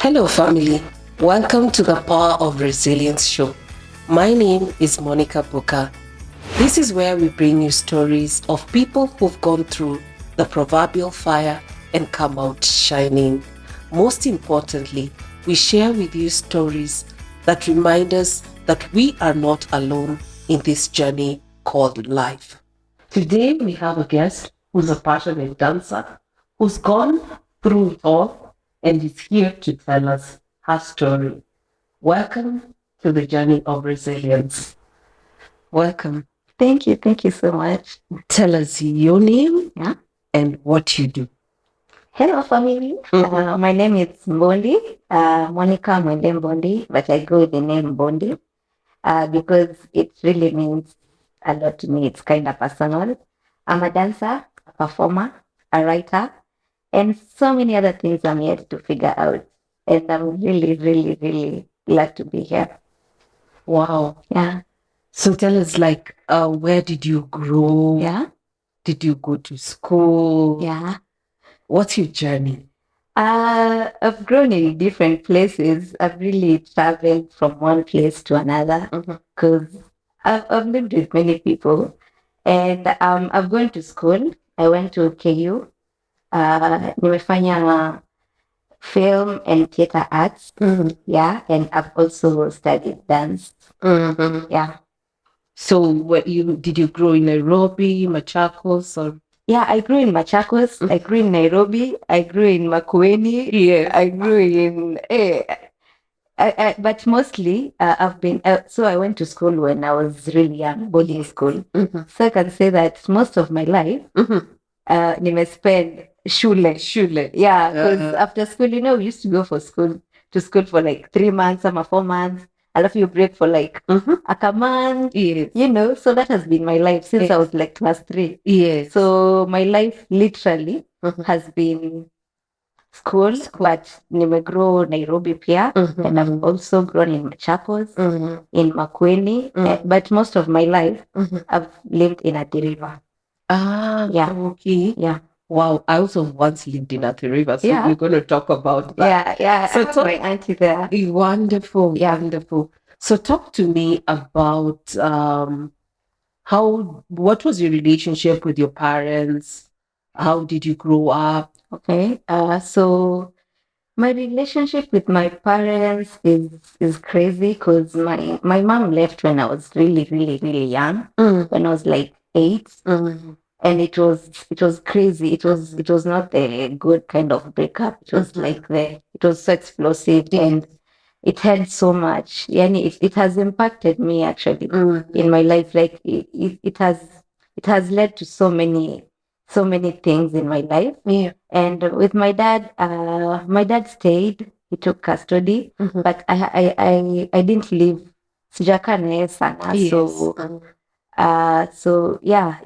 Hello, family. Welcome to the Power of Resilience show. My name is Monicah Bucher. This is where we bring you stories of people who've gone through the proverbial fire and come out shining. Most importantly, we share with you stories that remind us that we are not alone in this journey called life. Today, we have a guest who's a passionate dancer who's gone through it all and is here to tell us her story. Welcome to the journey of resilience. Welcome. Thank you. Thank you so much. Tell us your name Yeah. and what you do. Hello, family. My name is Mbondi. Monicah, my name Mbondi, but I go with the name Mbondi because it really means a lot to me. It's kind of personal. I'm a dancer, a performer, a writer, and so many other things I'm yet to figure out. And I'm really, really, really glad to be here. Wow. Yeah. So tell us, where did you grow? Yeah. Did you go to school? Yeah. What's your journey? I've grown in different places. I've really traveled from one place to another because I've lived with many people. And I've gone to school. I went to KU. Nimefanya film and theater arts. Yeah. And I've also studied dance. Yeah. So did you grow in Nairobi, Machakos, or? Yeah, I grew in Machakos. I grew in Nairobi. I grew in Makueni. Yes. I grew in but mostly I've been so I went to school when I was really young, boarding school. So I can say that most of my life nimespend shule. Yeah, because after school, we used to go to school for like 3 months, some 4 months. Alafu you break for like a month, Yes. so that has been my life since I was like class 3. Yes. So my life literally has been school, but nimegrow Nairobi pia, and I've also grown in Machakos, in Makueni, but most of my life I've lived in Athi River. Yeah. Okay. Yeah. Wow, I also once lived in Athi River, so Yeah. we're going to talk about that. Yeah. So I have my auntie there. Wonderful, Yeah. wonderful. So talk to me about what was your relationship with your parents? How did you grow up? Okay. So my relationship with my parents is crazy because my mom left when I was really, really, really young, when I was like 8. And it was crazy. It was not the good kind of breakup. It was like it was so explosive and it had so much. Yani it has impacted me actually in my life. Like it has led to so many things in my life. Yeah. And with my dad stayed. He took custody, but I didn't live. Sijakaa na yeye sana. Yes. So yeah,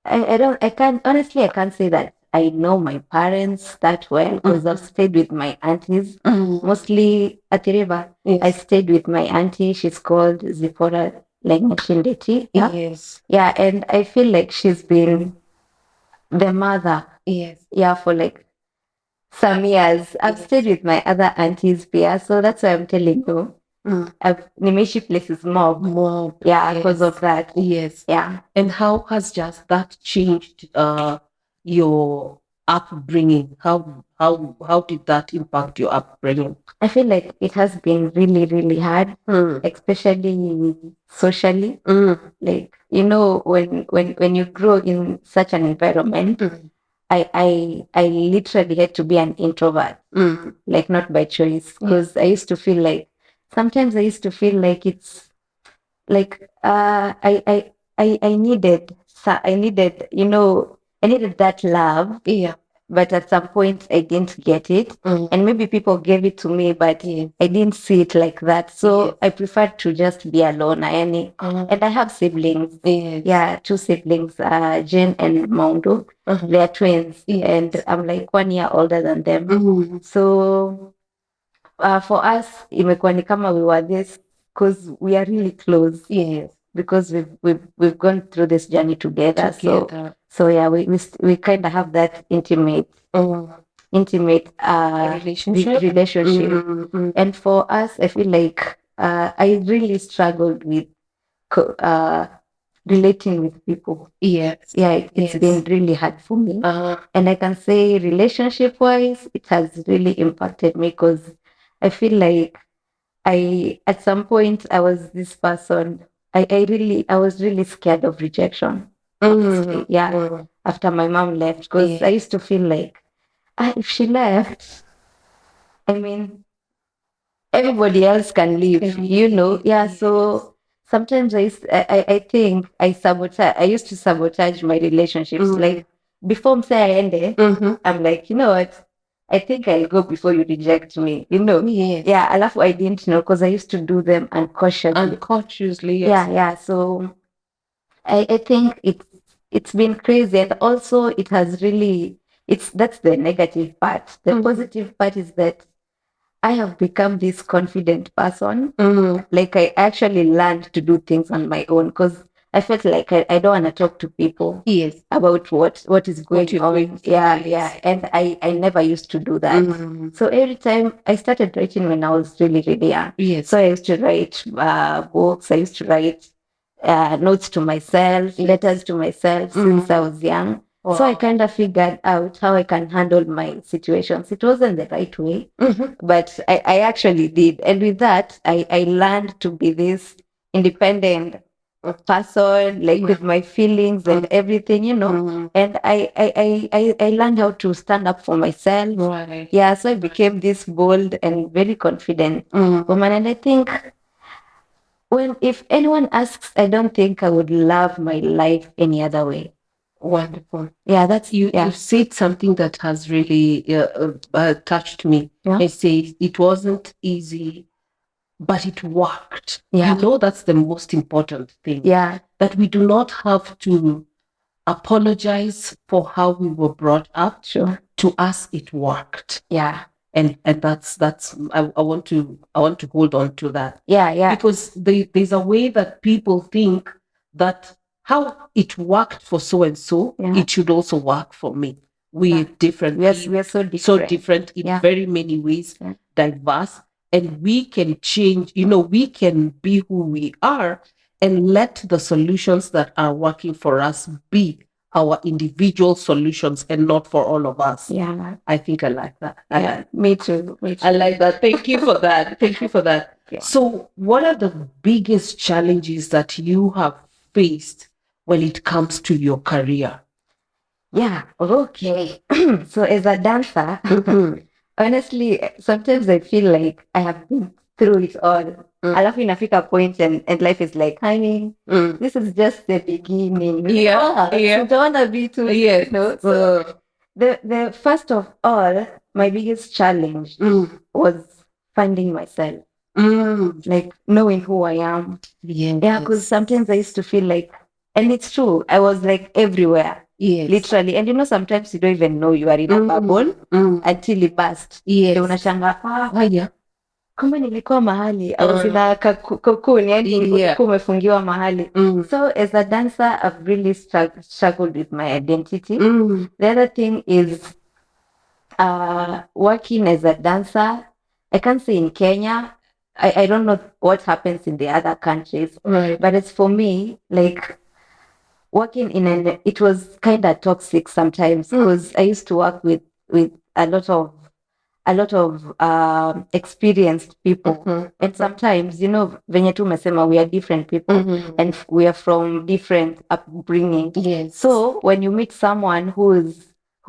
I can't honestly, I can't say that I know my parents that well because I've stayed with my aunties, mostly at the river. Yes. I stayed with my auntie. She's called Zipporah Shindeti. Yeah. Yes. Yeah, and I feel like she's been the mother. Yes. Yeah, for like some years. I've stayed with my other aunties here, so that's why I'm telling you. Nimeishi places more. Yeah, because of that. Yes. Yeah. And how has just that changed your upbringing? How did that impact your upbringing? I feel like it has been really, really hard, especially socially. Like when you grow in such an environment, I literally had to be an introvert, like not by choice, because sometimes I used to feel like it's like I needed I needed that love. Yeah. But at some point I didn't get it. And maybe people gave it to me, but I didn't see it like that. So I preferred to just be alone. And I have siblings. Yes. Yeah, 2 siblings, Jane and Mondo. They are twins. And I'm like 1 year older than them. So for us, imekuwa ni kama we were this because we are really close. Yes. Because we've gone through this journey together. So yeah, we kind of have that intimate intimate relationship. And for us, I feel like I really struggled with relating with people. Yes. Yeah, it's been really hard for me. And I can say relationship wise, it has really impacted me because I feel like at some point I was this person. I was really scared of rejection. Honestly. Yeah. After my mom left, because I used to feel like if she left, I mean, everybody else can leave, Yeah. So sometimes I think I used to sabotage my relationships. Like before I ended, I'm like, you know what? I think I'll go before you reject me, Yes. Yeah, alafu I didn't know because I used to do them unconsciously. Unconsciously, yes. Yeah. So I think it's been crazy, and also it has really that's the negative part. The positive part is that I have become this confident person. Like I actually learned to do things on my own because I felt like I don't want to talk to people. Yes. About what is going you're on. going through, Yeah, yes. yeah. And I never used to do that. So every time I started writing when I was really, really young. Yes. So I used to write books. I used to write notes to myself, letters to myself since I was young. Wow. So I kind of figured out how I can handle my situations. It wasn't the right way, but I actually did. And with that, I learned to be this independent person, like with my feelings and everything, And I learned how to stand up for myself. Right. Yeah, so I became this bold and very confident woman. And I think if anyone asks, I don't think I would love my life any other way. Wonderful. Yeah, that's You said something that has really touched me. Yeah. I say it wasn't easy, but it worked. Yeah. That's the most important thing. Yeah. That we do not have to apologize for how we were brought up. Sure. To us, it worked. Yeah. And that's I want to hold on to that. Yeah. Because there's a way that people think that how it worked for so and so, it should also work for me. We're different. We are so different. So different in very many ways, diverse, and we can change. We can be who we are and let the solutions that are working for us be our individual solutions and not for all of us. Yeah. I think I like that. Yeah, me too. I like that. Thank you for that. Thank you for that. Yeah. So, what are the biggest challenges that you have faced when it comes to your career? Yeah, okay. So, as a dancer, honestly, sometimes I feel like I have been through it all. Alafu inafika point and life is like, honey, this is just the beginning. Yeah. So don't wanna be too, So the first of all, my biggest challenge was finding myself, like knowing who I am. Yes. Yeah, because sometimes I used to feel like, and it's true, I was like everywhere. Yes. Literally. And sometimes you don't even know you are in a bubble until it bursts. Yes. Ndio unashangaa, Haya. kumbe nilikuwa mahali I was in a cocoon, yani ulikuwa umefungiwa mahali. So as a dancer, I've really struggled with my identity. The other thing is working as a dancer. I can't say in Kenya. I don't know what happens in the other countries. Right. But it's for me, like working it was kind of toxic sometimes because I used to work with a lot of experienced people. And sometimes, venye tu umesema, we are different people and we are from different upbringing. Yes. So when you meet someone who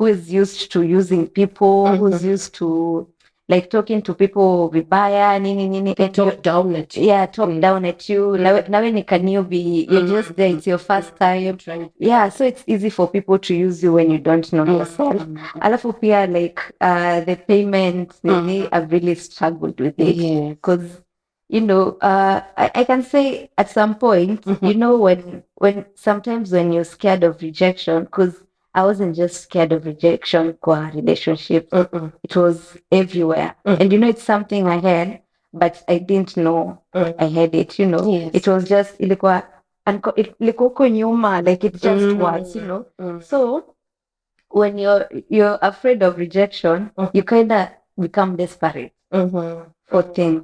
is used to using people, who's used to like talking to people vibaya, nini, They talk down at you. Yeah, talk down at you. Nawe ni ka newbie, you're just there, it's your first time. Yeah, so it's easy for people to use you when you don't know yourself. Alafu pia like the payment, I've really struggled with it. Because I can say at some point, when sometimes when you're scared of rejection, because I wasn't just scared of rejection qua relationships. It was everywhere. And it's something I had, but I didn't know I had it, Yes. It was just ilikuwa huko nyuma, like it just was, So when you're afraid of rejection, you kind of become desperate for things,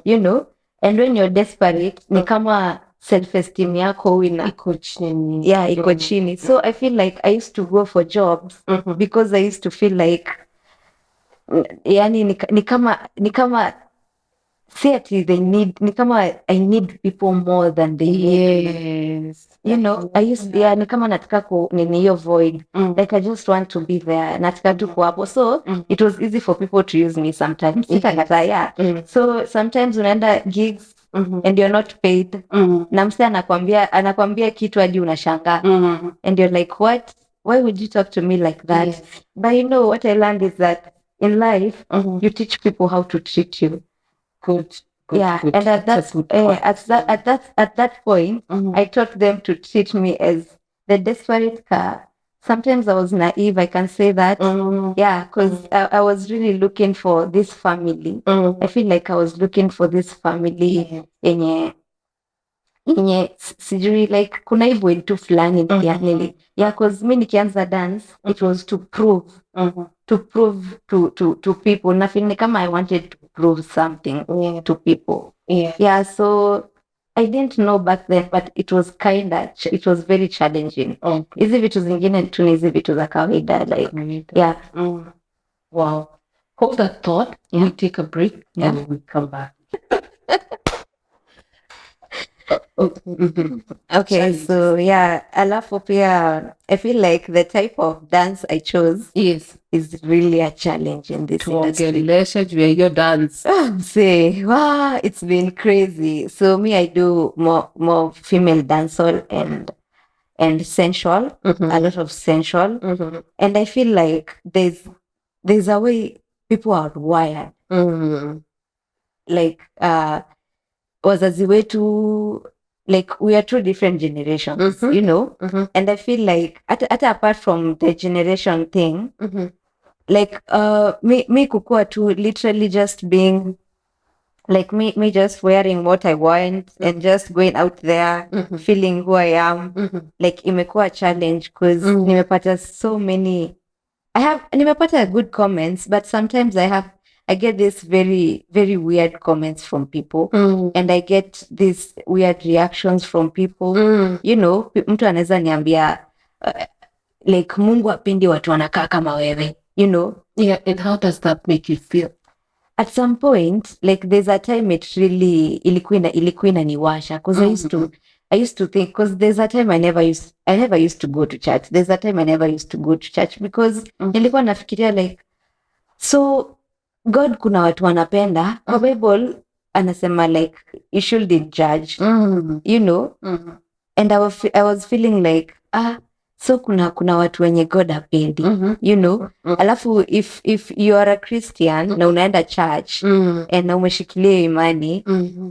you know. And when you're desperate, ni kama self-esteem yako iko chini. yeah, iko chini. So I feel like I used to go for jobs because I used to feel like yani ni kama see ati they need ni kama I need people more than they need me. You know, I used ni kama nataka ku nini hiyo void, like I just want to be there, nataka tu kuwa hapo. So it was easy for people to use me sometimes. Sitakataa, yeah. So sometimes unaenda gigs and you're not paid, na mse anakwambia kitu hadi unashangaa, and you're like, what, why would you talk to me like that? But you know what I learned is that in life you teach people how to treat you. Good. Yeah, good. and at that point, I taught them to treat me as the desperate car. Sometimes I was naive, I can say that. Yeah, because I was really looking for this family. I feel like I was looking for this family yenye sijui like kuna hivyo tu fulani yani. Yeah, because mi nikianza dance it was to prove to people, na feel ni kama I wanted to prove something to people. Yeah, so I didn't know back then, but it was it was very challenging. Hizi vitu zingine tu ni hizi vitu za kawaida like yeah. Wow, hold that thought. We take a break and we come back. Okay, so yeah, alafu pia I feel like the type of dance I chose is really a challenge in this industry. Tuongeleshe juu ya hiyo dance. Say, wow, it's been crazy. So me, I do more female dancehall and sensual, a lot of sensual, and I feel like there's a way people are wired, like wazazi wetu, like we are two different generations, you know, and I feel like at apart from the generation thing, like me kukua tu literally just being like me just wearing what I want and just going out there feeling who I am, like imekuwa challenge because nimepata so many, nimepata good comments, but sometimes I get this very, very weird comments from people, and I get these weird reactions from people. You know, mtu anaweza niambia like Mungu apendi watu wanakaa kama wewe, you know. Yeah, and how does that make you feel? At some point, like there's a time it really ilikuwa inaniwasha because I used to think, because there's a time I never used to go to church. There's a time I never used to go to church because nilikuwa nafikiria like, so God kuna watu wanapenda, kwa Bible anasema like you shouldn't judge, you know. And I was feeling like so kuna watu wenye God hapendi, you know. Alafu if you are a Christian na unaenda church na umeshikilia imani,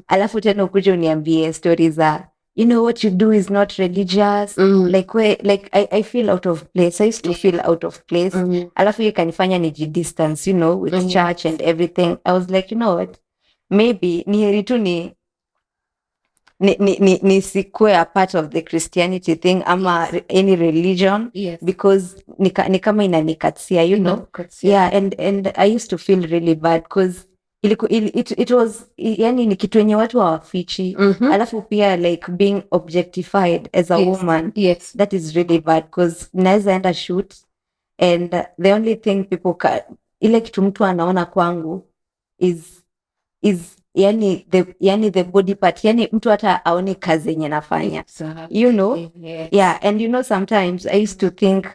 alafu tena ukuje uniambie stories za, you know, what you do is not religious, like I feel out of place. I used to feel out of place. Alafu ikanifanya nijidistance, you know, with church and everything. I was like, you know what, maybe ni heri tu nisikue a part of the Christianity thing ama any religion, because ni kama inanikatia, you know. Yeah, and I used to feel really bad because it was yani ni kitu yenye watu hawafichi. Alafu pia like being objectified as a woman, that is really bad because naweza enda shoot and the only thing people ile kitu mtu anaona kwangu is yani the body part, yani mtu hata aone kazi yenye nafanya, you know. Yeah, and you know sometimes I used to think,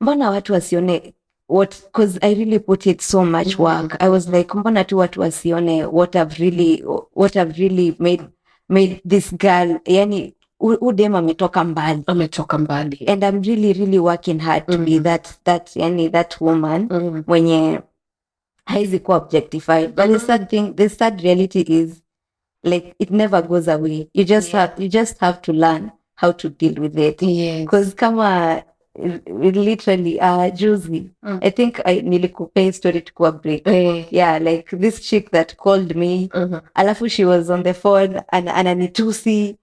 mbona watu wasione because I really put it so much work. I was like, mbona tu watu wasione what I've really made this girl, yani udem ametoka mbali, and I'm really, really working hard to be that yani that woman mwenye haizi kuwa objectified. But the sad reality is like it never goes away. You just have to learn how to deal with it. Because kama literally juzi I think nilikupea story tukuwa break. Yeah, like this chick that called me, alafu she was on the phone ananitusi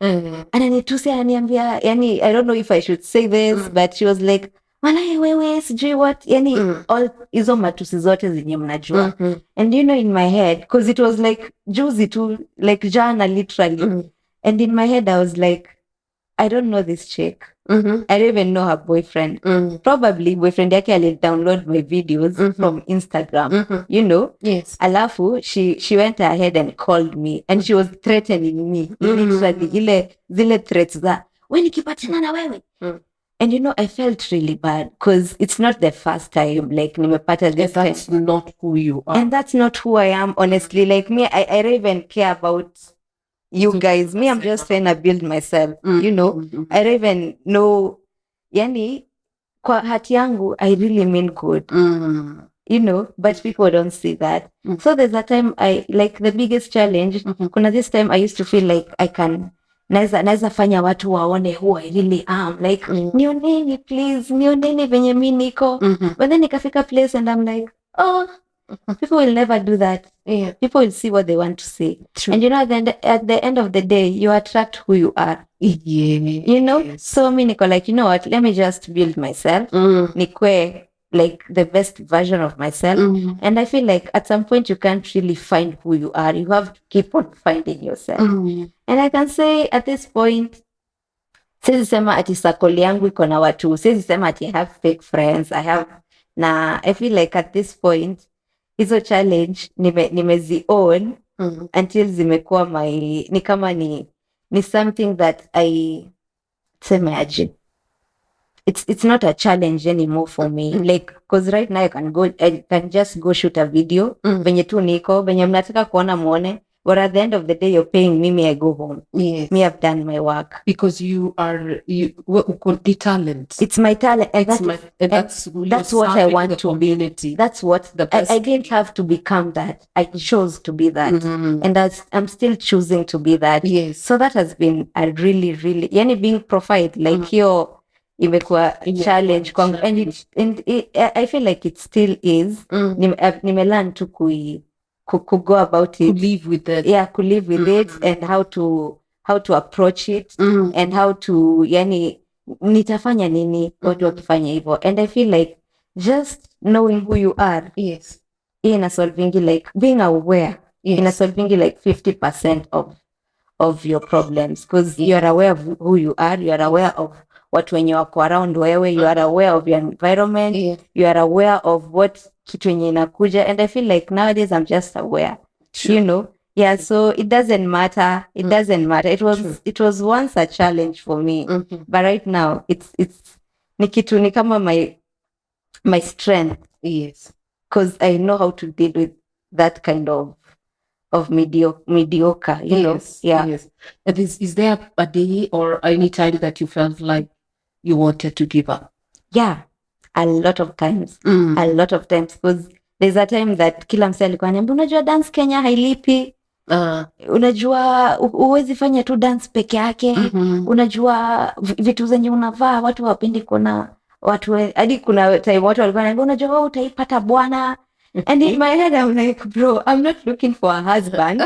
ananiambia, yani I don't know if I should say this, but she was like, malaya wewe sijui what yani all hizo matusi zote zenye mnajua. And you know, in my head, because it was like juzi tu, like jana literally, and in my head I was like, I don't know this chick. I don't even know her boyfriend. Probably boyfriend yake ali download my videos from Instagram. You know? Yes. Alafu she went ahead and called me and she was threatening me. Literally zile threats za we nikipatana na wewe. And you know, I felt really bad because it's not the first time like nimepata this. That's not who you are. And that's not who I am, honestly. Like me, I don't even care about you guys. Me, I'm just trying to build myself. You know, I don't even know. Yani, kwa hati yangu, I really mean good. You know, but people don't see that. So there's a time like the biggest challenge. Kuna this time I used to feel like I can naweza fanya watu waone who I really am. Like, nioneni please, nioneni venye mi niko. But then nikafika place and I'm like, oh, people will never do that. Yeah. People will see what they want to see. True. And you know, at the end of the day, you attract who you are. Yeah. You know? So me niko like, you know what? Let me just build myself. Nikwe like the best version of myself. And I feel like at some point you can't really find who you are. You have to keep on finding yourself. And I can say at this point, siwezi sema ati sakoli yangu iko na watu. Siwezi sema ati I have fake friends. I feel like at this point, hizo challenge nimezi own until zimekuwa ni kama ni something that I sema aje. It's not a challenge anymore for me. Like, because right now I can just go shoot a video. Venye tu niko, venye mnataka kuona muone. But at the end of the day, you're paying me, I go home. Yes. Me, I've done my work. Because you the talent. It's my talent. And that's what I want to be. That's what I didn't have to become that. I chose to be that. And I'm still choosing to be that. Yes. So that has been a really, really, yani being profiled, like hiyo imekuwa challenge kwangu. And I feel like it still is. Nimelearn to could go about it, to live with it. Yeah, could live with it and how to approach it and how to yani nitafanya nini watu wakifanya hivyo. And I feel like just knowing who you are, yes, ina solving like being aware, yes, ina solving like 50% of your problems, because you are aware of who you are, you are aware of watu wenye wako around wewe, you are aware of your environment, you are aware of what kitu yenye inakuja. And I feel like nowadays I'm just aware. True. You know, yeah, so it doesn't matter. It was once a challenge for me, but right now it's ni kitu ni kama my strength. Yes, because I know how to deal with that kind of mediocre, you know. Yeah. Yes. And is there a day or any time that you felt like you wanted to give up? Yeah, a lot of times. Because there's a time that kila msee alikuwa ananiambia, unajua dance Kenya hailipi. Unajua uwezi fanya tu dance peke yake. Unajua vitu zenye unavaa watu wapendi kuona watu, hadi kuna time watu walikuwa wananiambia, unajua wewe utaipata bwana. And in my head I'm like, bro, I'm not looking for a husband.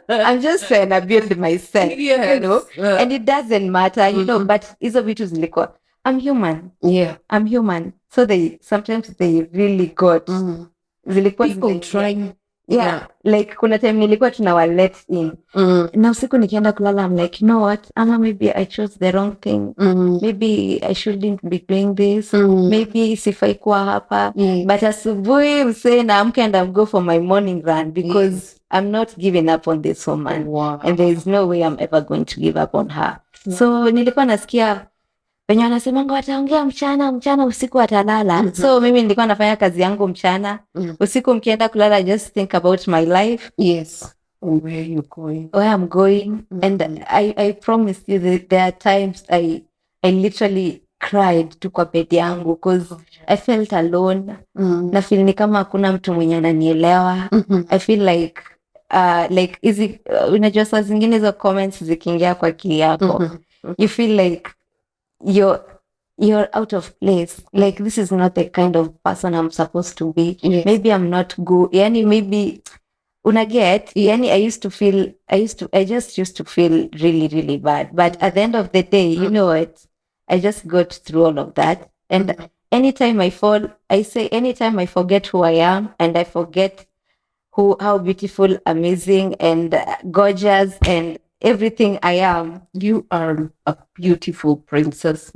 I'm just trying to build myself. Yes. You know, and it doesn't matter, you know, but hizo vitu zilikuwa, I'm human. Yeah, I'm human. So sometimes they really got zilikuwa people trying. Yeah, like kuna time nilikuwa tunawa let in. Na usiku nikienda kulala, I'm like, you know what? Ama maybe I chose the wrong thing. Maybe I shouldn't be doing this. Maybe sifai kuwa hapa. But asubuhi msee naamka and I'll go for my morning run because I'm not giving up on this woman. Wow. And there is no way I'm ever going to give up on her. So nilikuwa nasikia wenye wanasemanga wataongea mchana usiku watalala. So mimi nilikuwa nafanya kazi yangu mchana. Usiku mkienda kulala, just think about my life. Yes. And where you're going. Where I'm going. And I promise you that there are times I literally cried tu kwa bed yangu because I felt alone. Na feel ni kama hakuna mtu mwenye ananielewa. I feel like unajua saa zingine hizo comments zikiingia kwa akili yako. You feel like you're out of place. Like, this is not the kind of person I'm supposed to be. Yes. Maybe I'm not good. Yani maybe unaget. Yani I just used to feel really, really bad. But at the end of the day, you know what? I just got through all of that. And anytime I fall, I say anytime I forget who I am and I forget how beautiful, amazing, and gorgeous and everything I am. You are a beautiful princess.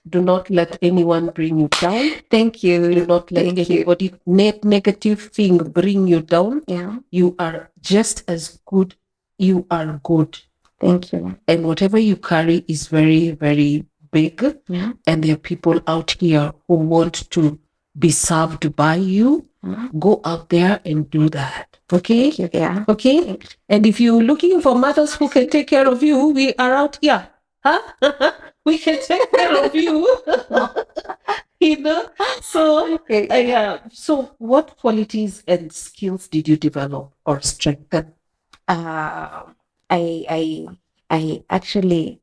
Do not let anyone bring you down. Thank you. Do not let Thank you. anybody negative thing bring you down. Yeah. You are just as good. You are good. Thank you. And whatever you carry is very, very big. Yeah. And there are people out here who want to be served by you. Go out there and do that. Okay? Yeah. Okay? And if you're looking for mothers who can take care of you, we are out here. Huh? We can take care of you. You know? So, yeah. So, what qualities and skills did you develop or strengthen? I actually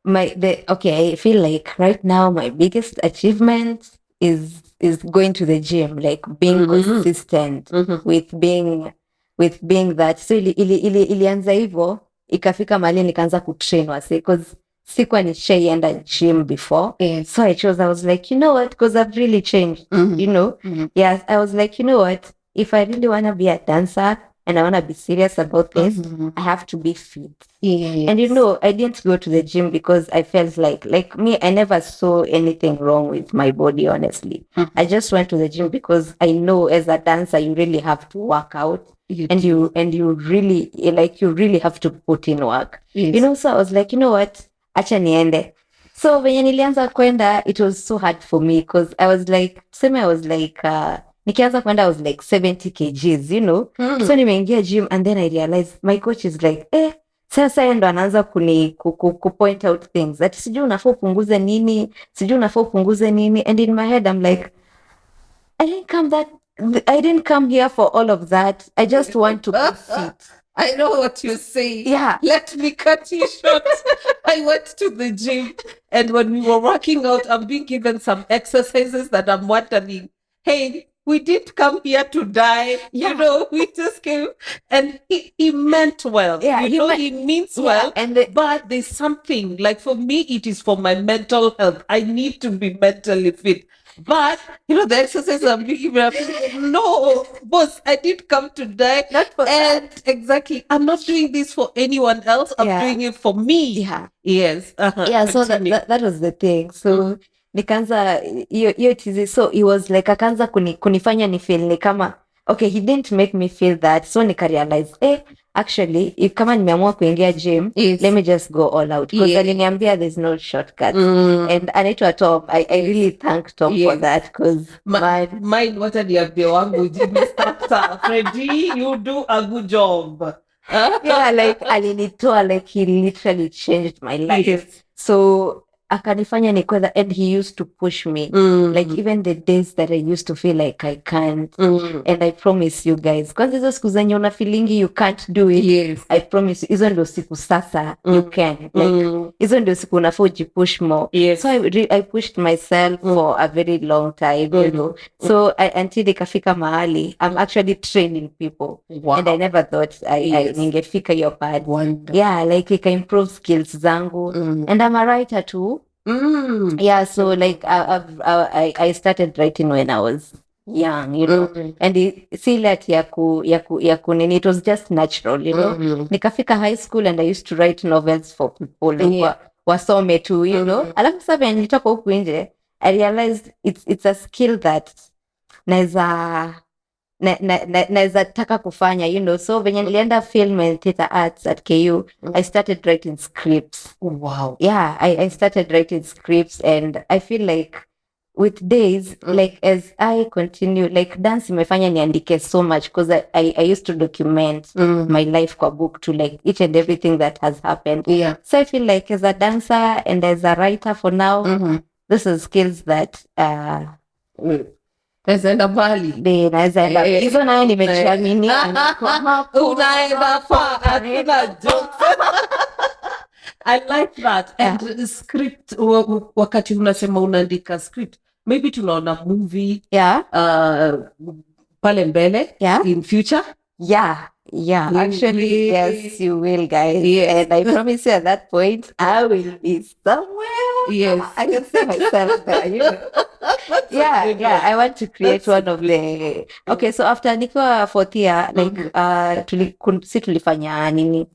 I feel like right now my biggest achievement is going to the gym, like being consistent with being that. So ilianza hivyo ikafika mahali nikaanza kutrain wase cause sikuwa nishaienda gym before. So I was like, you know what, because I've really changed, you know. Yes, I was like, you know what, if I really want to be a dancer and I want to be serious about this, I have to be fit. Yes. And you know, I didn't go to the gym because I felt like me, I never saw anything wrong with my body, honestly. I just went to the gym because I know as a dancer, you really have to work out. You really you really have to put in work. Yes. You know, so I was like, you know what? Acha niende. So when nilianza kwenda, it was so hard for me because I was like, nikianza kwenda I was like 70 kgs, you know. So nimeingia gym and then I realized my coach is like, sasa yeye ndo anaanza kupoint out things that sijui unafaa upunguze nini, and in my head I'm like, I didn't come here for all of that. I just want to be fit. I know what you're saying. Yeah. Let me cut you short. I went to the gym, and when we were working out, I'm being given some exercises that I'm wondering, hey, we didn't come here to die. Yeah. You know, we just came, and he meant well. Yeah, he means well. But there's something, like for me, it is for my mental health. I need to be mentally fit. But you know, the exercise I'm being no, boss, I didn't come to die. Not for that. Exactly, I'm not doing this for anyone else. I'm doing it for me. Yeah. Yes. Yeah. So that was the thing. So nikaanza hiyo tizi. So it was like akaanza kunifanya ni feel ni kama okay, he didn't make me feel that. So nika realize actually if kama nimeamua kuingia gym, let me just go all out because aliniambia there's no shortcut. And anaitwa Tom, I really thank Tom for that because mine what aliambia wangu Mr. Freddy, you do a good job. Yeah, like alinitoa, like he literally changed my life. Yes. So akanifanya nikwenda, and he used to push me like even the days that I used to feel like I can't, and I promise you guys, kwanza hizo siku zenye una feelingi you can't do it, I promise you hizo ndio siku sasa you can, like hizo ndio siku unafaa ujipush more. So I pushed myself for a very long time, you know. So until ikafika mahali I'm actually training people. Wow. And I never thought I ningefika hiyo part. Yeah, like ika improve skills zangu, and I'm a writer too. Yeah, so like I started writing when I was young, you know, and see that yakunini, it was just natural, you know. Nikafika high school and I used to write novels for people, like wasome too, you know. Alafu sasa when nilitoka huku nje, I realized it's a skill that naweza taka kufanya, you know. So venye nilienda film and theater arts at KU, I started writing scripts. Wow. Yeah, I started writing scripts, and I feel like with days, like as I continue, like dance imefanya niandike so much because I used to document my life kwa book to like each and everything that has happened. Yeah. So I feel like as a dancer and as a writer for now, this is skills that naenda mbali. Naweza enda. Hizo nayo nimejiamini. Unaenda far, hakuna jokes. I like that. And script, wakati unasema unaandika script, maybe tunaona movie pale mbele in future. Yeah. Actually, yes, you will, guys. Yes. And I promise you at that point, I will be somewhere. Yes. I can see myself there, you know. That's a Yeah, good yeah. one. I want to create That's a one of good the. Okay, so after nikiwa fourth year, like si tulifanya nini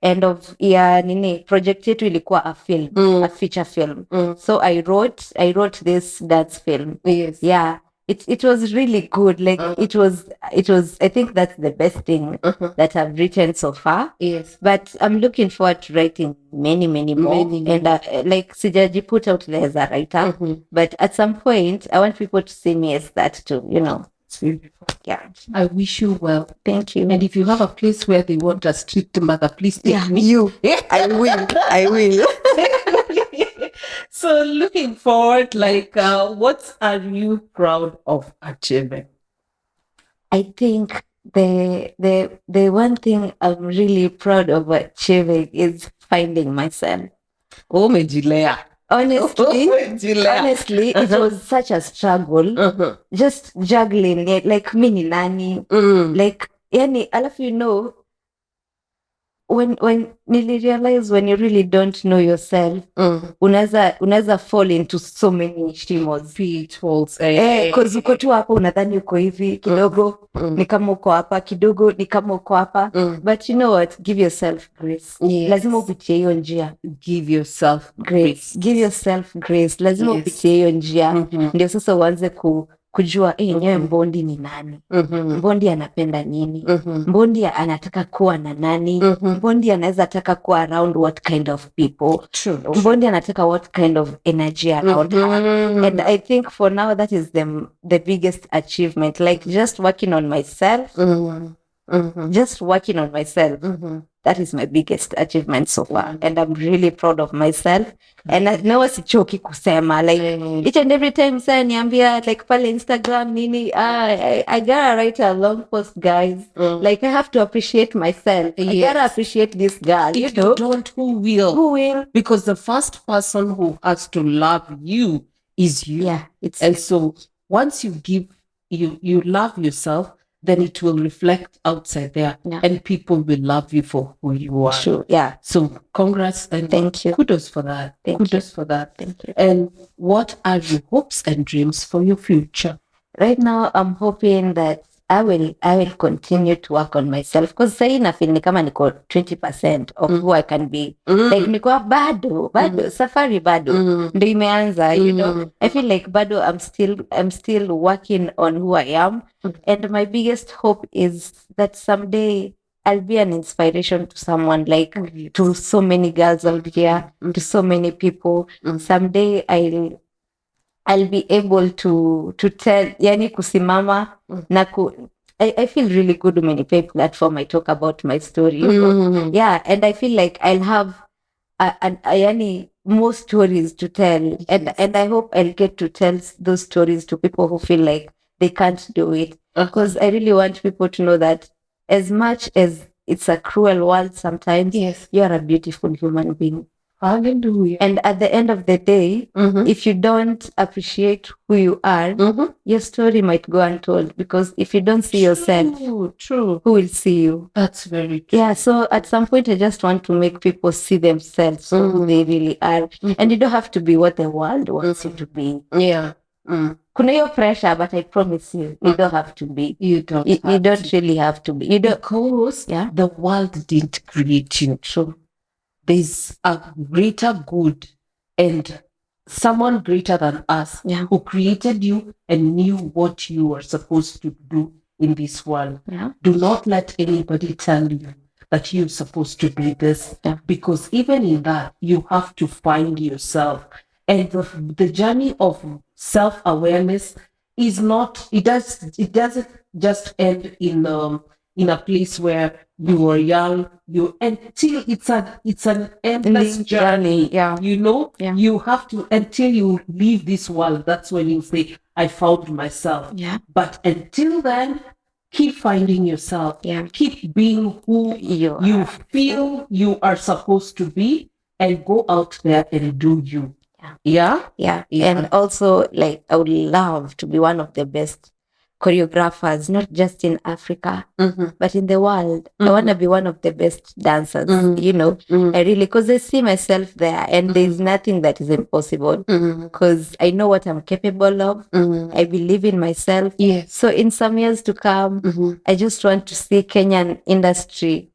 end of year nini project yetu ilikuwa a film, a feature film. So I wrote this dance film. Yes. Yeah, it was really good. Like it was. I think that's the best thing that I've written so far. Yes. But I'm looking forward to writing many more. Many And like sijaji put out there as a writer, but at some point I want people to see me as that too. It's beautiful. Yeah. I wish you well. Thank you. And if you have a place where they want a strict mother, please take me. You. I will. I will. So looking forward, like, what are you proud of achieving? I think the one thing I'm really proud of achieving is finding myself. Oh, Mejilea. Honestly, it was such a struggle. Just juggling it, like me ni nani, like yani, alafu when realize when you really don't know yourself, unaweza fall into so many shimos, pitfalls, cause uko tu hapa unadhani uko hivi kidogo, ni kama uko hapa kidogo, ni kama uko hapa, but you know what, give yourself grace. Yes. Lazima upitie hiyo njia. Give yourself grace. Give yourself grace. Lazima upitie hiyo njia. Ndio sasa uanze kujua yenyewe Mbondi ni nani, Mbondi anapenda nini, Mbondi anataka kuwa na nani, Mbondi anaweza taka kuwa around what kind of people. True. Mbondi anataka what kind of energy around her. And I think for now that is the biggest achievement, like just working on myself. Just working on myself. That is my biggest achievement so far. And I'm really proud of myself. And I know sichoki kusema, like each and every time say niambia like pale Instagram nini, I gotta write a long post, guys. Like I have to appreciate myself. I gotta appreciate this girl. If you don't, who will? Who will? Because the first person who has to love you is you. Yeah. And so once you give, you love yourself, then it will reflect outside there, and people will love you for who you are. Sure. Yeah. So congrats and thank you. Kudos for that. Kudos for that. Thank you. And what are your hopes and dreams for your future? Right now, I'm hoping that I will continue to work on myself, because say na feel ni kama niko 20% of who I can be. Like niko bado safari bado ndio imeanza, you know. I feel like bado I'm still working on who I am, and my biggest hope is that someday I'll be an inspiration to someone, like to so many girls out here, to so many people. Someday I'll be able to tell, yani kusimama na I feel really good when I pay platform I talk about my story. Yeah, and I feel like I'll have yani more stories to tell, and I hope I'll get to tell those stories to people who feel like they can't do it, because I really want people to know that as much as it's a cruel world sometimes, you are a beautiful human being. Hallelujah. And at the end of the day, if you don't appreciate who you are, your story might go untold, because if you don't see yourself, who will see you? That's very true. Yeah, so at some point I just want to make people see themselves for who they really are. And you don't have to be what the world wants you to be. Yeah. Kuna hiyo pressure, but I promise you, you don't have to be. You don't really have to be. You don't, because the world didn't create you. True. There's a greater good and someone greater than us who created you and knew what you were supposed to do in this world. Do not let anybody tell you that you're supposed to do this, because even in that, you have to find yourself. And the journey of self-awareness is not, it doesn't just end in a place where you were young, until it's an endless journey. You know, you have to, until you leave this world, that's when you say, I found myself. But until then, keep finding yourself. Keep being who you feel you are supposed to be, and go out there and do you. And also, like, I would love to be one of the best choreographers, not just in Africa, but in the world. I want to be one of the best dancers, you know. I really, because I see myself there, and there's nothing that is impossible, because I know what I'm capable of. I believe in myself. Yes. So in some years to come, I just want to see Kenyan industry,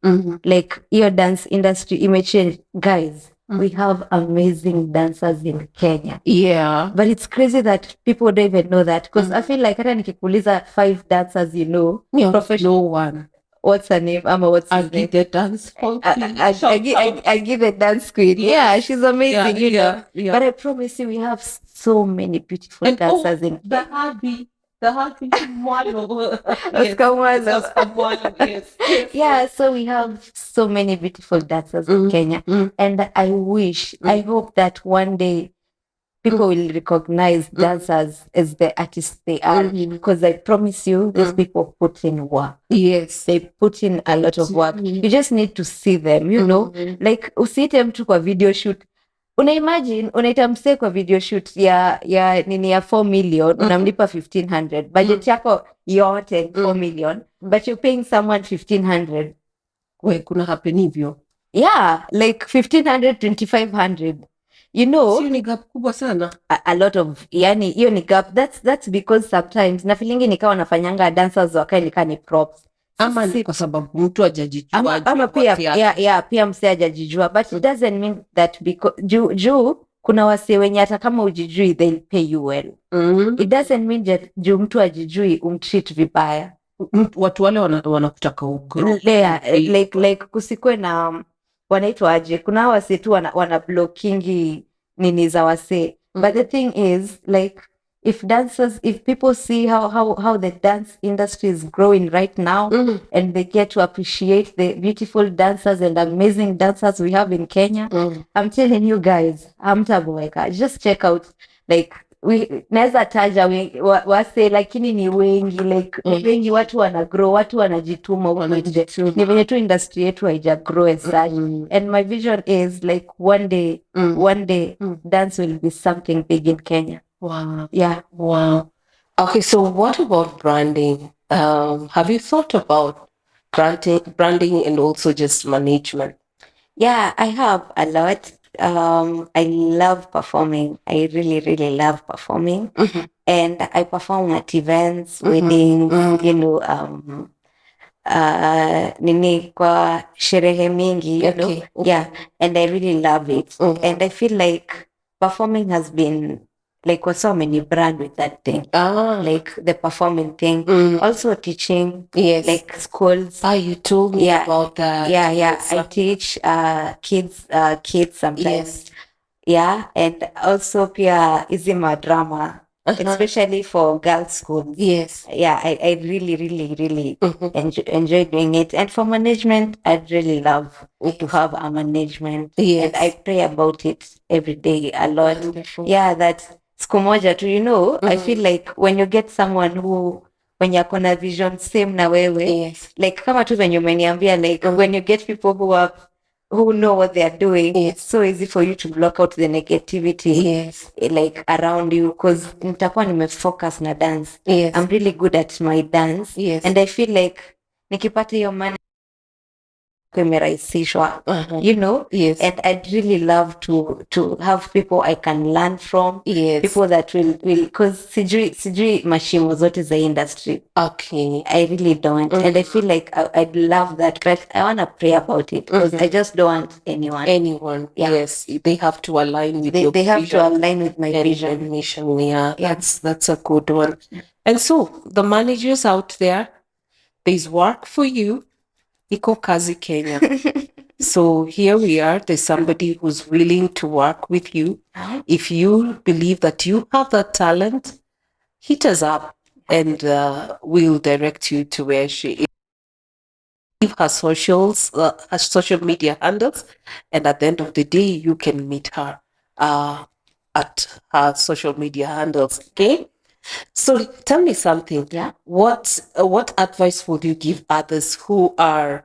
like your dance industry, image change. Guys, we have amazing dancers in Kenya. Yeah. But it's crazy that people don't even know that, because I feel like hata nikikuuliza 5 dancers, you know, No one. What's her name? What's his name? The dance queen. I give a dance queen. Yes. Yeah, she's amazing, you know. Yeah. But I promise you, we have so many beautiful dancers in the hubby Mwalo. Oscar Mwalo. Oscar Mwalo. Yes. Yeah, so we have so many beautiful dancers in Kenya. And I wish, I hope that one day people will recognize dancers as the artists they are. Because I promise you, these people put in work. Yes. They put in a lot of work. You just need to see them, you know. Like, usiite mtu kwa video shoot. Unaimagine, unaita msee kwa video shoot ya nini ya 4 million, unamlipa 1,500. Budget yako yote 4 million, but you're paying someone 1,500. We, kuna happen hivyo. Yeah, like 1,500, 2,500. You know, sio ni gap kubwa sana. A lot of, yani hiyo ni gap. That's because sometimes na feelingi nikawa nafanyanga dancers wakae nika ni props. Ama kwa sababu mtu hajajijua. Ama pia msee hajajijua, but it doesn't mean that because juu kuna wase wenye hata kama ujijui they'll pay you well. It doesn't mean that juu mtu hajijui umtreat vibaya. Watu wale wanakutaka huko. Like kusikwe na wanaitwa aje, kuna wase tu wana blockingi nini za wase. But the thing is, like, if people see how the dance industry is growing right now, and they get to appreciate the beautiful dancers and amazing dancers we have in Kenya, I'm telling you guys, hamtaboeka. Just check out, like, naweza taja wase, lakini ni wengi, like wengi, watu wana grow, watu wanajituma huko nje. Ni venye tu industry yetu haija grow as such. And my vision is like one day dance will be something big in Kenya. Wow. Yeah. Wow. Okay, so what about branding? Have you thought about branding and also just management? Yeah, I have a lot. I love performing. I really, really love performing. And I perform at events, weddings, you know, nini kwa sherehe mingi, you know. Yeah, and I really love it. And I feel like performing has been like what's so many brand with that thing. Like the performing thing. Also teaching. Yes. Like schools. You told me about that. Yeah. Yes. I teach kids sometimes. Yes. Yeah. And also pia izima drama. Especially for girls' school. Yes. Yeah, I really, really, really enjoy doing it. And for management, I'd really love to have a management. Yes. And I pray about it every day a lot. Wonderful. Yeah, that siku moja tu, you know, I feel like when you get someone who, when yako na vision same na wewe, yes. Like kama tu venye umeniambia, like when you get people who know what they are doing, it's so easy for you to block out the negativity, yes, like around you, because nitakuwa nimefocus na dance. Yes. I'm really good at my dance. Yes. And I feel like nikipata hiyo money imerahisishwa, you know. Yes. And I'd really love to have people I can learn from. Yes. People that will because sijui mashimo zote za industry. Okay. I really don't. And I feel like I'd love that, but I want to pray about it because I just don't want anyone. Yeah. Yes. They have to align with your vision. They have to align with my vision and mission. Yeah. That's a good one. And so the managers out there, there's work for you. Iko kazi Kenya. So here we are. There's somebody who's willing to work with you. If you believe that you have that talent, hit us up and we'll direct you to where she is. Give her her social media handles, and at the end of the day, you can meet her at her social media handles. Okay. So tell me something. Yeah. What advice would you give others who are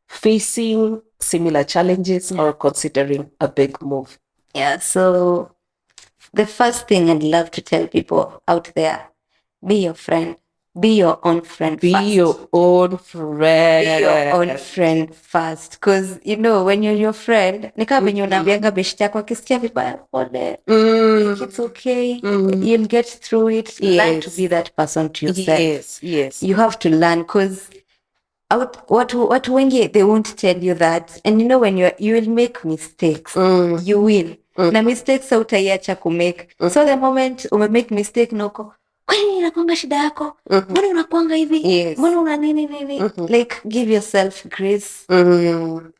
facing similar challenges or considering a big move? Yeah. So the first thing I'd love to tell people out there, be your friend. be your own friend Be first. your own friend. Be your own friend first. Because, you know, when you're your friend, nika venye unaambianga beshte yako akisikia vibaya pole. Like, it's okay. You'll get through it. Learn to be that person to yourself. Yes. You have to learn because watu wengi, they won't tell you that. And you know, when you will make mistakes. You will. Na mistakes hautaiacha kumake. So the moment umemake mistake na uko, kwani inakuanga shida yako? Mbona unakuanga hivi? Mbona una nini? Like, give yourself grace.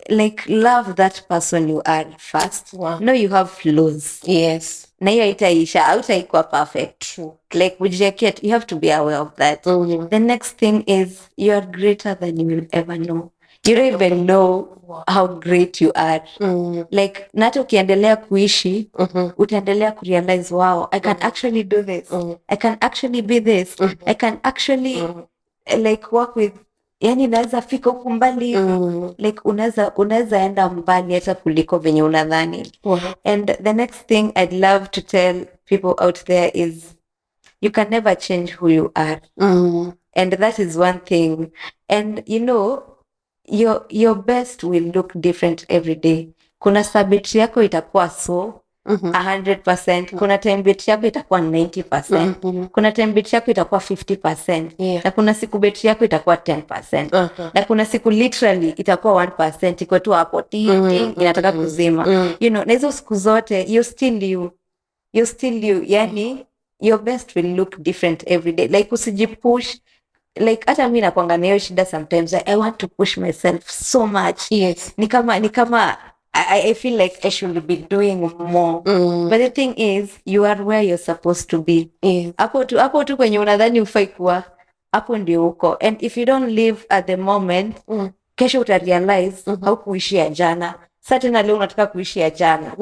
Like, love that person you are first. Wow. Know you have flaws. Yes. Na hiyo haitaisha, hautaikuwa perfect. True. Like, kujiekea, you have to be aware of that. The next thing is, you are greater than you will ever know. You don't even know how great you are. Like, nata ukiendelea kuishi, utaendelea kurealize, wow, I can actually do this. I can actually be this. I can actually like work with, yani naweza fika huku mbali. Like, unaweza enda mbali hata kuliko venye unadhani. And the next thing I'd love to tell people out there is, you can never change who you are. And that is one thing. And you know, your best will look different every day. Kuna saa betri yako itakuwa 100%. Kuna time betri yako itakuwa 90%. Kuna time betri yako itakuwa 50%. Na kuna siku betri yako itakuwa 10%. Na kuna siku literally itakuwa 1%. Iko tu hapo inataka kuzima. You know, na hizo siku zote, you're still you. Yani, your best will look different every day. Like, usijipush. Like, hata mi nakwanga na hiyo shida sometimes. I want to push myself so much. Yes. Ni kama I feel like I should be doing more. But the thing is, you are where you're supposed to be. Hapo tu kwenye unadhani ufai kuwa, hapo ndio uko. And if you don't live at the moment, kesho utarealize haukuishia jana. Sasa leo unataka kuishia jana.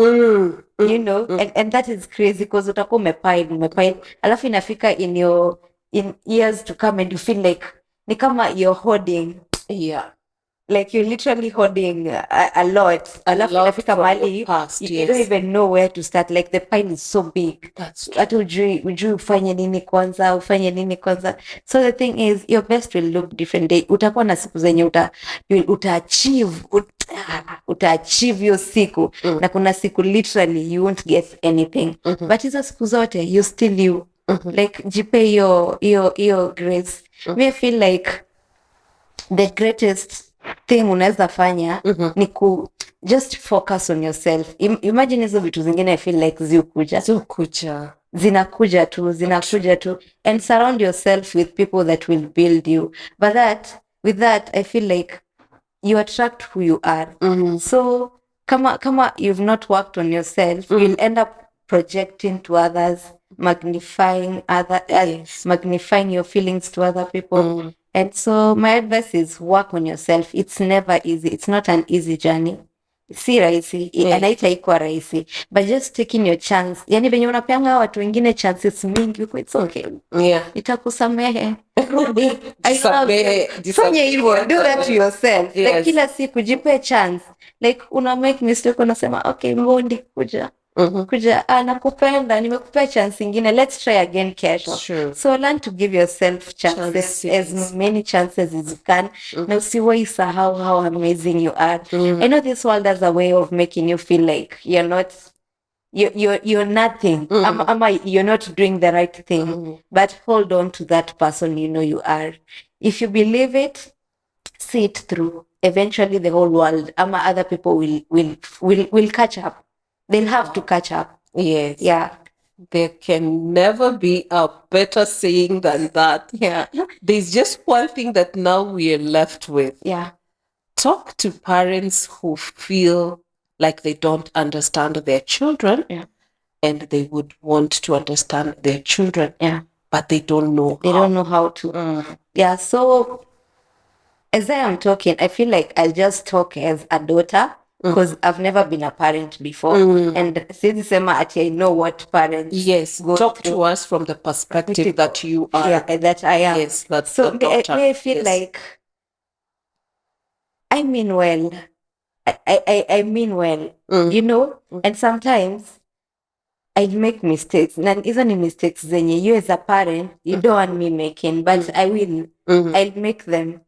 You know, and that is crazy because utakuwa umepile. Alafu inafika in years to come and you feel like ni kama you're hoarding. Like, you're literally hoarding a lot. Alafu inafika mahali you don't even know where to start. Like, the pile is so big. Hata ujui ufanye nini kwanza. So the thing is, your best will look different day. Utakuwa na siku zenye utaachieve hiyo siku. Na kuna siku literally you won't get anything. But hizo siku zote, you still you. Like, jipe your grace. Me, I feel like the greatest thing unaweza fanya ni just focus on yourself. Imagine hizo vitu zingine, I feel like zinakuja tu. And surround yourself with people that will build you. But with that, I feel like you attract who you are. So kama you've not worked on yourself, you'll end up projecting to others, magnifying your feelings to other people. And so my advice is, work on yourself. It's never easy. It's not an easy journey. Si rahisi, anaitaikuwa rahisi, but just taking your chance. Yani venye unapeanga watu wengine chances mingi, it's okay. Nitakusamehe. Rudi. Fanya hivyo. Do that to yourself. Like, kila siku jipe chance. Like, una make mistake, unasema, okay, Mbondi, kuja, nakupenda, nimekupea chance ingine, let's try again kesho. So learn to give yourself chances. As many chances as you can. Na usiwahi sahau how amazing you are. I know this world has a way of making you feel like you're nothing. Ama you're not doing the right thing. But hold on to that person you know you are. If you believe it, see it through. Eventually the whole world, ama other people will catch up. They'll have to catch up. Yes. Yeah. There can never be a better saying than that. Yeah. There's just one thing that now we are left with. Yeah. Talk to parents who feel like they don't understand their children. Yeah. And they would want to understand their children. Yeah. But they don't know. Don't know how to. Yeah. So as I am talking, I feel like I'll just talk as a daughter. Because I've never been a parent before. And since I know what parents talk to us from the perspective that you are. Yeah, that I am. Yes, that's so the daughter. I feel like I mean well. I mean well, you know? And sometimes I'd make mistakes. Na hizo ni mistakes zenye you as a parent, you don't want me making, but I will. I'll make them.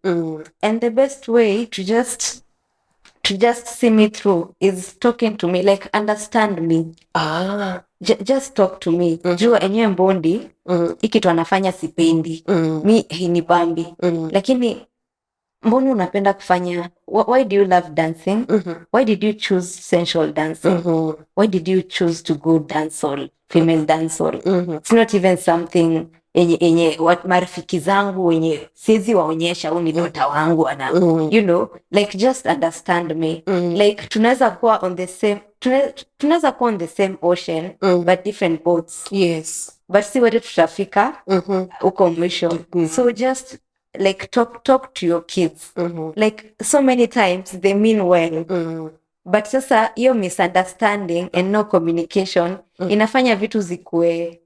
And the best way to just see me through is talking to me, like understand me. Just talk to me. Jua enyewe Mbondi, ikitu anafanya sipendi. Mi hinibambi. Lakini mbona unapenda kufanya, why do you love dancing? Why did you choose sensual dancing? Why did you choose to go dancehall, female dancehall? It's not even something enye what marafiki zangu wenye siezi waonyesha huu ni dota wangu ana you know, like just understand me. Like tunaweza kuwa on the same ocean, but different boats. Yes, but si wote tutafika uko mwisho. So just like talk to your kids. Like so many times they mean well, but sasa hiyo misunderstanding and no communication inafanya vitu zikue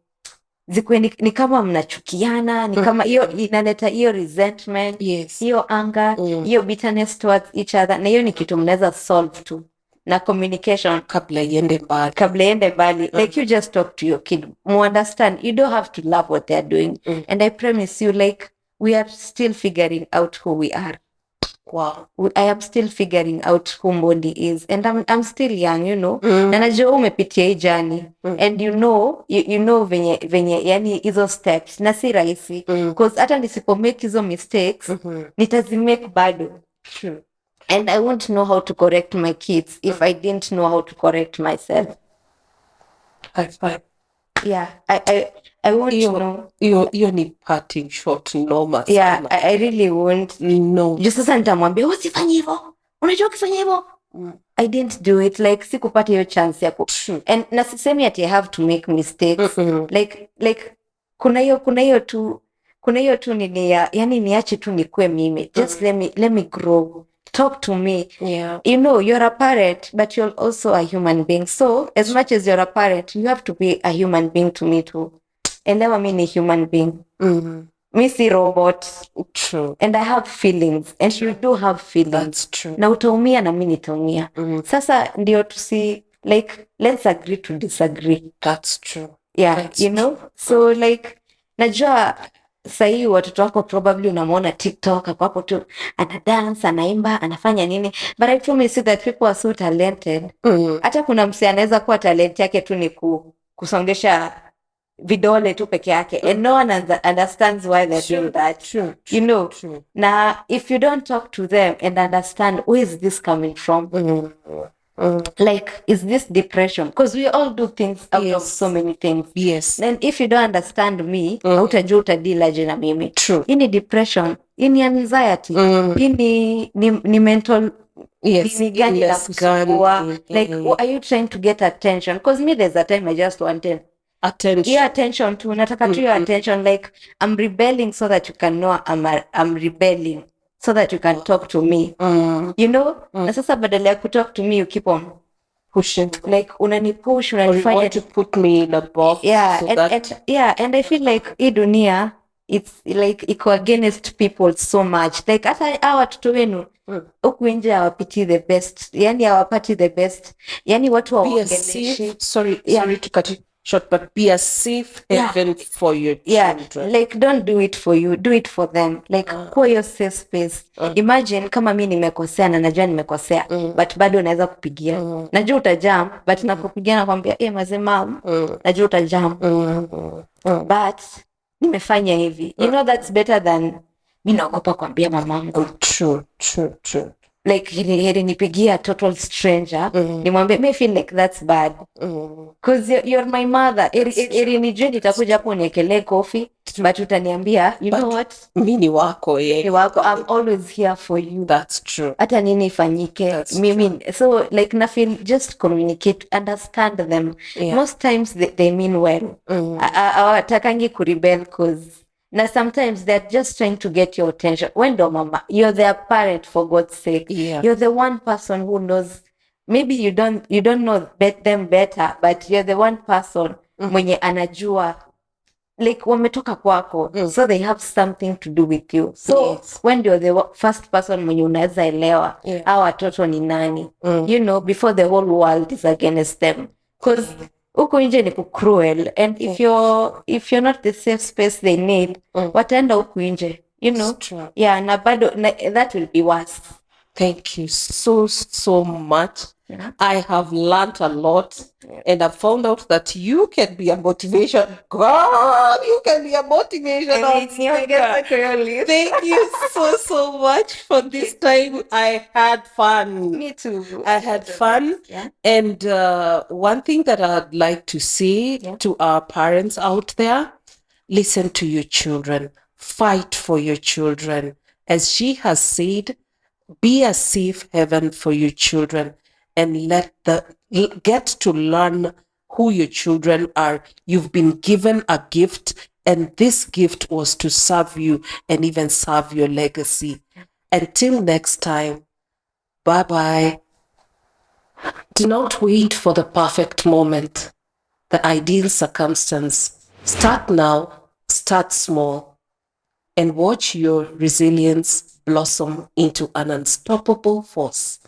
ni kama mnachukiana, ni kama hiyo inaleta hiyo resentment, hiyo anger, hiyo bitterness towards each other, na hiyo ni kitu mnaweza solve tu na communication kabla iende mbali. Like you just talk to your kid, you understand, you don't have to love what they're doing. And I promise you, like, we are still figuring out who we are. Wow. I am still figuring out who Mbondi is, and I'm still young, you know. Na najua umepitia hii journey, and you know venye yani hizo steps na si rahisi, because hata nisipo make hizo mistakes nitazimake bado. True. And I won't know how to correct my kids if I didn't know how to correct myself. High five. Yeah, I won't know. Hiyo ni parting shot noma sana. Yeah, I really won't. No. Just sasa nitamwambia usifanye hivyo. Unajua ukifanya hivyo? I didn't do it, like sikupata hiyo chance yako. And na sisemi ati I have to make mistakes. Like kuna hiyo tu ni yani niache tu nikue mimi. Just let me grow. Talk to me. Yeah. You know, you're a parent, but you're also a human being. So as much as you're a parent, you have to be a human being to me too. And never mean a human being. Me si robot. True. And I have feelings. And you do have feelings. That's true. Na utaumia na mimi nitaumia. Sasa ndio tusi, like, let's agree to disagree. That's true. Yeah, That's you know? So like, najua sahii watoto wako probably unamwona TikTok hapo tu ana dance, anaimba, anafanya nini, but I promise you that people are so talented. Hata kuna mse anaweza kuwa talent yake tu ni kusongesha vidole tu peke yake, and no one understands why they're doing that. True. You know. True. Na if you don't talk to them and understand where is this coming from, like, is this depression? Because we all do things out of so many things. Yes. Then if you don't understand me, utajua utadili aje na mimi. True. Hii ni depression, hii ni anxiety, hii ni mental. Yes. Ni gani na kusumbua? Like, are you trying to get attention? Because me, there's a time I just wanted attention. Yeah, attention tu. Nataka tu your attention. Like, I'm rebelling so that you can know I'm rebelling. So that you can talk to me. You know? Na sasa badala ya kutalk to me, you keep on pushing. Like, unanipush, or you want to put me in a box. Yeah, so and I feel like hii dunia, it's like iko against people so much. Like, hata hawa watoto wenu huku nje hawapiti the best. Yani hawapati the best. Yani watu waongeleshi. Sorry to cut you short, but be a safe haven for your children. Like, don't do it for you, do it for them. Like, kuwa your safe space. Imagine kama mimi nimekosea na najua nimekosea, but bado naweza kupigia. Najua utajam, but nakupigia na kwambia maze mam, najua utajam. But nimefanya hivi. You know, that's better than mimi naogopa kuambia mamangu. True. Like, heri nipigia total stranger, nimwambie, me feel like that's bad. Because you're my mother. Heri nijue nitakuja hapo niekelee coffee, but utaniambia, you know what? Mimi ni wako, I'm always here for you. That's true. Hata nini ifanyike. Mimi, so like, na feel, just communicate, understand them. Most times they mean well. Hawatakangi kurebel because now sometimes they're just trying to get your attention. When do mama, you're their parent, for God's sake. You're the one person who knows. Maybe you don't know them better, but you're the one person mwenye anajua, like, wametoka kwako, so they have something to do with you. So when you're the first person mwenye unaweza elewa hawa watoto ni nani, you know, before the whole world is against them. Because huku nje ni cruel, and if you're not the safe space they need, wataenda huku nje, you know. Yeah, na bado that will be worse. Thank you so much. Yeah. I have learned a lot, and I found out that you can be a motivation. God, you can be a motivational speaker. Thank you so much for this time. I had fun. Me too. I had fun. Yeah. And one thing that I'd like to say to our parents out there, listen to your children, fight for your children. As she has said, be a safe haven for your children and get to learn who your children are. You've been given a gift, and this gift was to serve you and even serve your legacy. Until next time, bye bye. Do not wait for the perfect moment, the ideal circumstance. Start now, start small, and watch your resilience blossom into an unstoppable force.